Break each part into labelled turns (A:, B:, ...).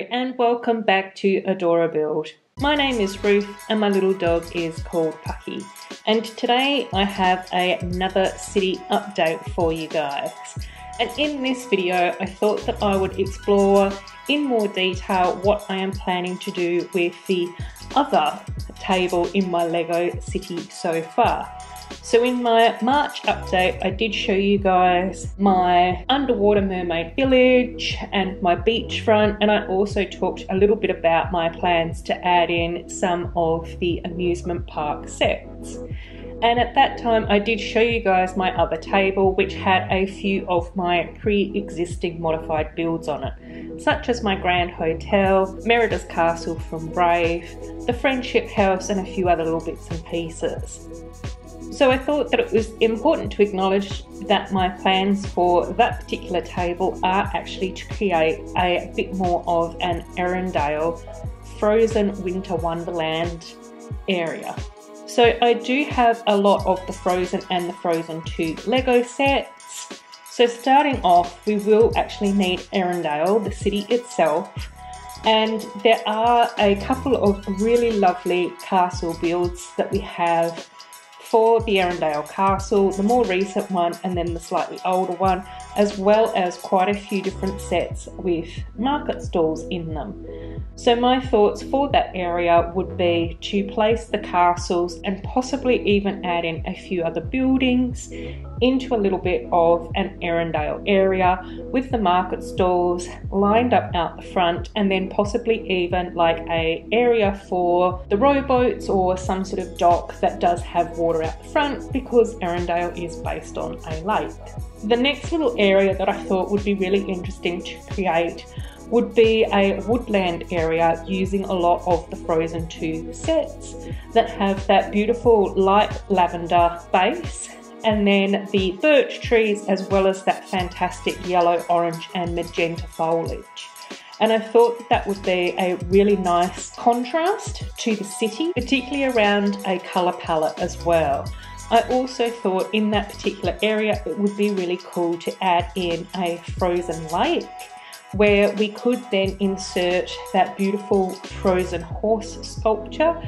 A: And welcome back to Adorabuild. My name is Ruth and my little dog is called Pucky. And today I have another city update for you guys. And in this video I thought that I would explore in more detail what I am planning to do with the other table in my Lego city so far. So in my March update, I did show you guys my underwater mermaid village and my beachfront, and I also talked a little bit about my plans to add in some of the amusement park sets. And at that time, I did show you guys my other table, which had a few of my pre-existing modified builds on it, such as my Grand Hotel, Arendelle Castle from Brave, the Friendship House, and a few other little bits and pieces. So I thought that it was important to acknowledge that my plans for that particular table are actually to create a bit more of an Arendelle frozen winter wonderland area. So I do have a lot of the Frozen and the Frozen 2 Lego sets. So starting off, we will actually need Arendelle, the city itself. And there are a couple of really lovely castle builds that we have for the Arendelle Castle, the more recent one and then the slightly older one, as well as quite a few different sets with market stalls in them. So my thoughts for that area would be to place the castles and possibly even add in a few other buildings into a little bit of an Arendelle area with the market stalls lined up out the front, and then possibly even like a area for the rowboats or some sort of dock that does have water out the front, because Arendelle is based on a lake. The next little area that I thought would be really interesting to create would be a woodland area using a lot of the Frozen 2 sets that have that beautiful light lavender base, and then the birch trees, as well as that fantastic yellow, orange and magenta foliage. And I thought that that would be a really nice contrast to the city, particularly around a colour palette as well. I also thought in that particular area it would be really cool to add in a frozen lake, where we could then insert that beautiful frozen horse sculpture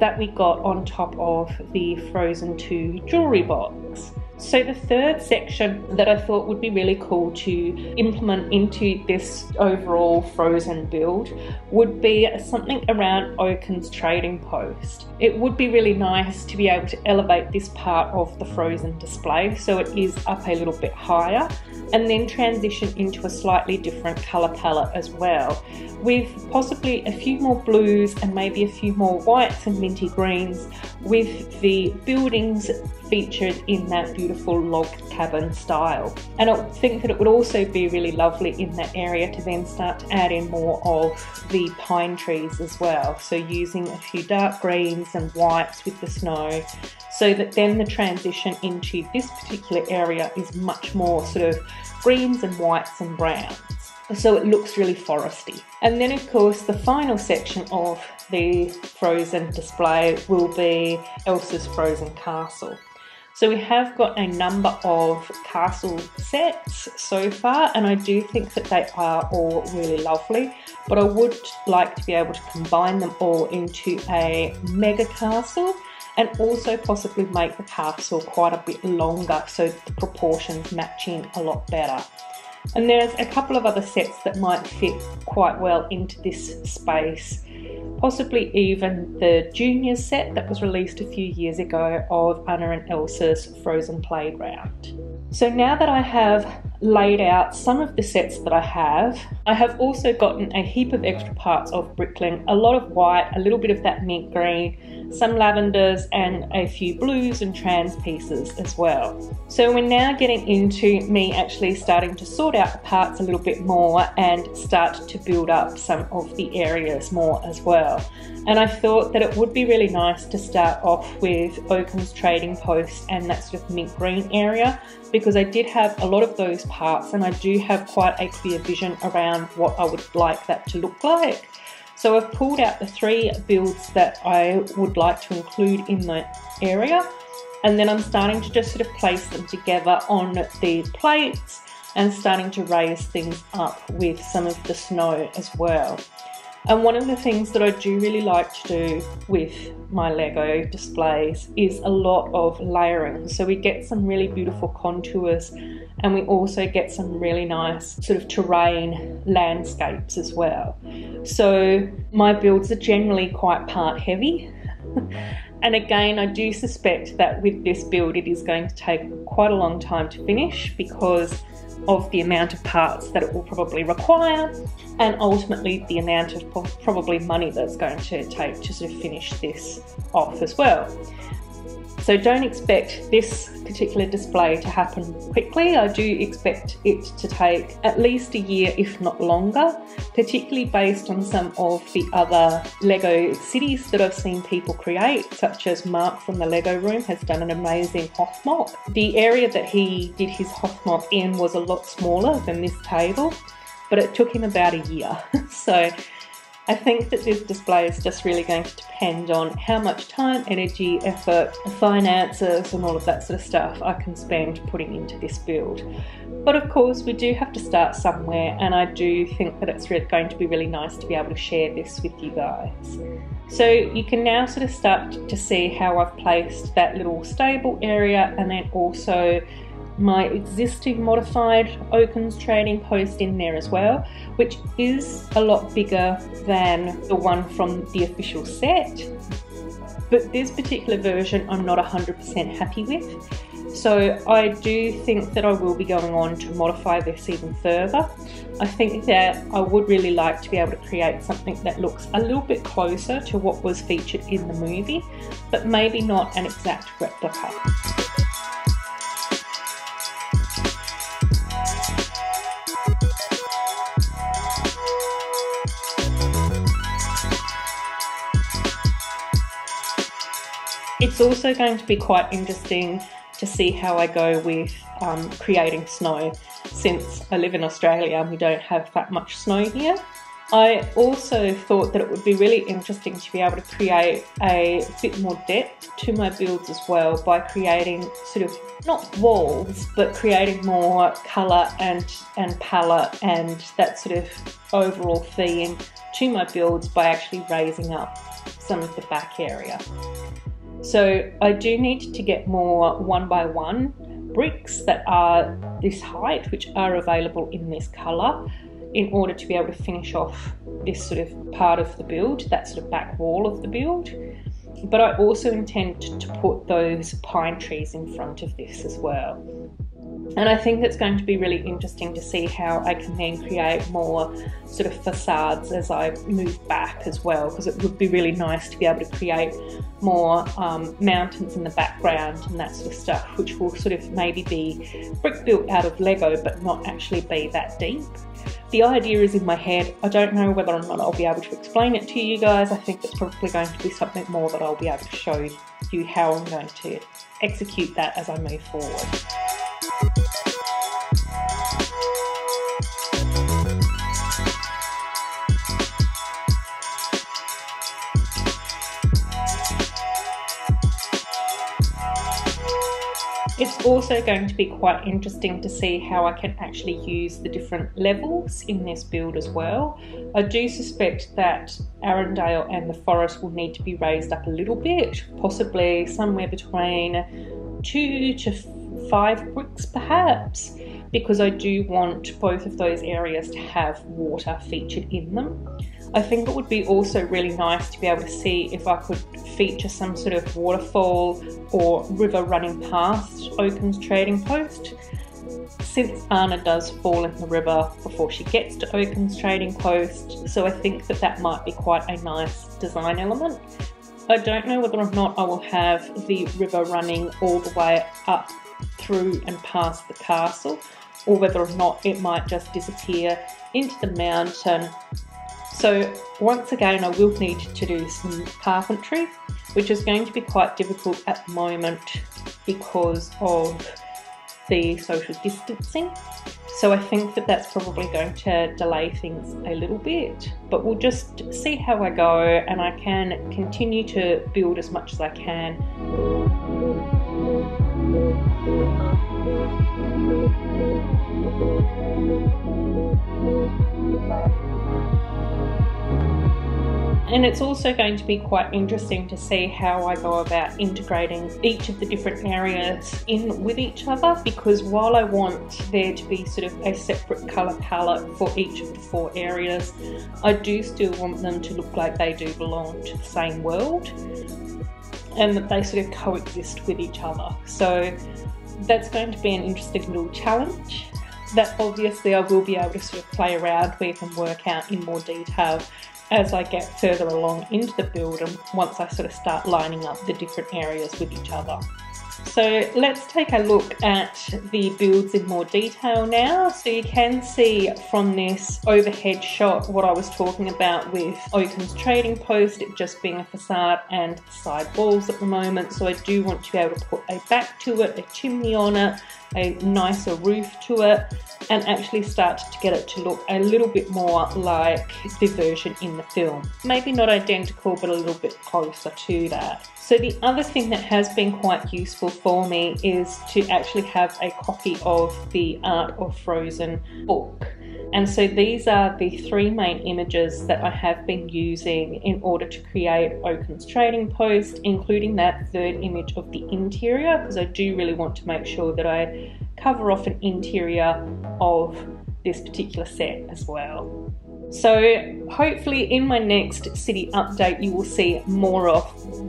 A: that we got on top of the Frozen 2 jewellery box. So the third section that I thought would be really cool to implement into this overall Frozen build would be something around Oaken's trading post. It would be really nice to be able to elevate this part of the Frozen display so it is up a little bit higher, and then transition into a slightly different colour palette as well, with possibly a few more blues and maybe a few more whites and minty greens, with the buildings featured in that beautiful log cabin style. And I think that it would also be really lovely in that area to then start to add in more of the pine trees as well, so using a few dark greens and whites with the snow, so that then the transition into this particular area is much more sort of greens and whites and browns, so it looks really foresty. And then of course the final section of the Frozen display will be Elsa's Frozen Castle. So we have got a number of castle sets so far, and I do think that they are all really lovely, but I would like to be able to combine them all into a mega castle, and also possibly make the castle quite a bit longer so the proportions match in a lot better. And there's a couple of other sets that might fit quite well into this space, possibly even the junior set that was released a few years ago of Anna and Elsa's Frozen Playground. So now that I have laid out some of the sets that I have also gotten a heap of extra parts of brickling, a lot of white, a little bit of that mint green, some lavenders and a few blues and trans pieces as well. So we're now getting into me actually starting to sort out the parts a little bit more and start to build up some of the areas more as well. And I thought that it would be really nice to start off with Oaken's trading post and that sort of mint green area, because I did have a lot of those parts and I do have quite a clear vision around what I would like that to look like. So I've pulled out the 3 builds that I would like to include in the area, and then I'm starting to just sort of place them together on the plates and starting to raise things up with some of the snow as well. And one of the things that I do really like to do with my Lego displays is a lot of layering. So we get some really beautiful contours, and we also get some really nice sort of terrain landscapes as well. So my builds are generally quite part heavy. And again, I do suspect that with this build it is going to take quite a long time to finish because of the amount of parts that it will probably require, and ultimately the amount of probably money that's going to take to sort of finish this off as well. So don't expect this particular display to happen quickly. I do expect it to take at least a year, if not longer, particularly based on some of the other Lego cities that I've seen people create, such as Mark from the Lego Room has done an amazing Hothmok. The area that he did his Hothmok in was a lot smaller than this table, but it took him about a year. So I think that this display is just really going to depend on how much time, energy, effort, finances and all of that sort of stuff I can spend putting into this build. But of course we do have to start somewhere, and I do think that it's going to be really nice to be able to share this with you guys. So you can now sort of start to see how I've placed that little stable area, and then also my existing modified Oaken's trading post in there as well, which is a lot bigger than the one from the official set. But this particular version I'm not 100% happy with. So I do think that I will be going on to modify this even further. I think that I would really like to be able to create something that looks a little bit closer to what was featured in the movie, but maybe not an exact replica. It's also going to be quite interesting to see how I go with creating snow, since I live in Australia and we don't have that much snow here. I also thought that it would be really interesting to be able to create a bit more depth to my builds as well by creating sort of, not walls, but creating more colour and palette and that sort of overall theme to my builds by actually raising up some of the back area. So I do need to get more 1x1 bricks that are this height, which are available in this colour, in order to be able to finish off this sort of part of the build, that sort of back wall of the build. But I also intend to put those pine trees in front of this as well. And I think it's going to be really interesting to see how I can then create more sort of facades as I move back as well, because it would be really nice to be able to create more mountains in the background and that sort of stuff, which will sort of maybe be brick built out of Lego but not actually be that deep. The idea is in my head. I don't know whether or not I'll be able to explain it to you guys. I think it's probably going to be something more that I'll be able to show you how I'm going to execute that as I move forward. It's also going to be quite interesting to see how I can actually use the different levels in this build as well. I do suspect that Arendelle and the forest will need to be raised up a little bit, possibly somewhere between 2 to 5 bricks perhaps, because I do want both of those areas to have water featured in them. I think it would be also really nice to be able to see if I could feature some sort of waterfall or river running past Oaken's trading post. Since Anna does fall in the river before she gets to Oaken's trading post, so I think that that might be quite a nice design element. I don't know whether or not I will have the river running all the way up through and past the castle, or whether or not it might just disappear into the mountain. So once again, I will need to do some carpentry, which is going to be quite difficult at the moment because of the social distancing. So I think that that's probably going to delay things a little bit, but we'll just see how I go, and I can continue to build as much as I can. And it's also going to be quite interesting to see how I go about integrating each of the different areas in with each other, because while I want there to be sort of a separate colour palette for each of the 4 areas, I do still want them to look like they do belong to the same world and that they sort of coexist with each other. So that's going to be an interesting little challenge that obviously I will be able to sort of play around with and work out in more detail as I get further along into the build and once I sort of start lining up the different areas with each other. So let's take a look at the builds in more detail now. So you can see from this overhead shot what I was talking about with Oaken's trading post, it just being a facade and the side walls at the moment. So I do want to be able to put a back to it, a chimney on it, a nicer roof to it, and actually start to get it to look a little bit more like the version in the film. Maybe not identical, but a little bit closer to that. So the other thing that has been quite useful for me is to actually have a copy of the Art of Frozen book. And so these are the 3 main images that I have been using in order to create Oaken's trading post, including that 3rd image of the interior, because I do really want to make sure that I cover off an interior of this particular set as well. So hopefully in my next city update you will see more of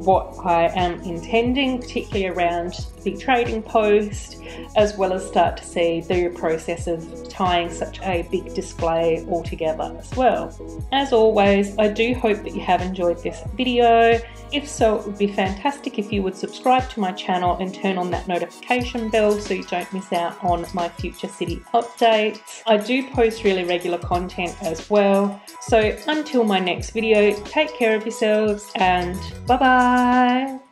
A: what I am intending, particularly around the trading post, as well as start to see the process of tying such a big display all together as well. As always, I do hope that you have enjoyed this video. If so, it would be fantastic if you would subscribe to my channel and turn on that notification bell so you don't miss out on my future city updates. I do post really regular content as well. So until my next video, take care of yourselves and bye bye!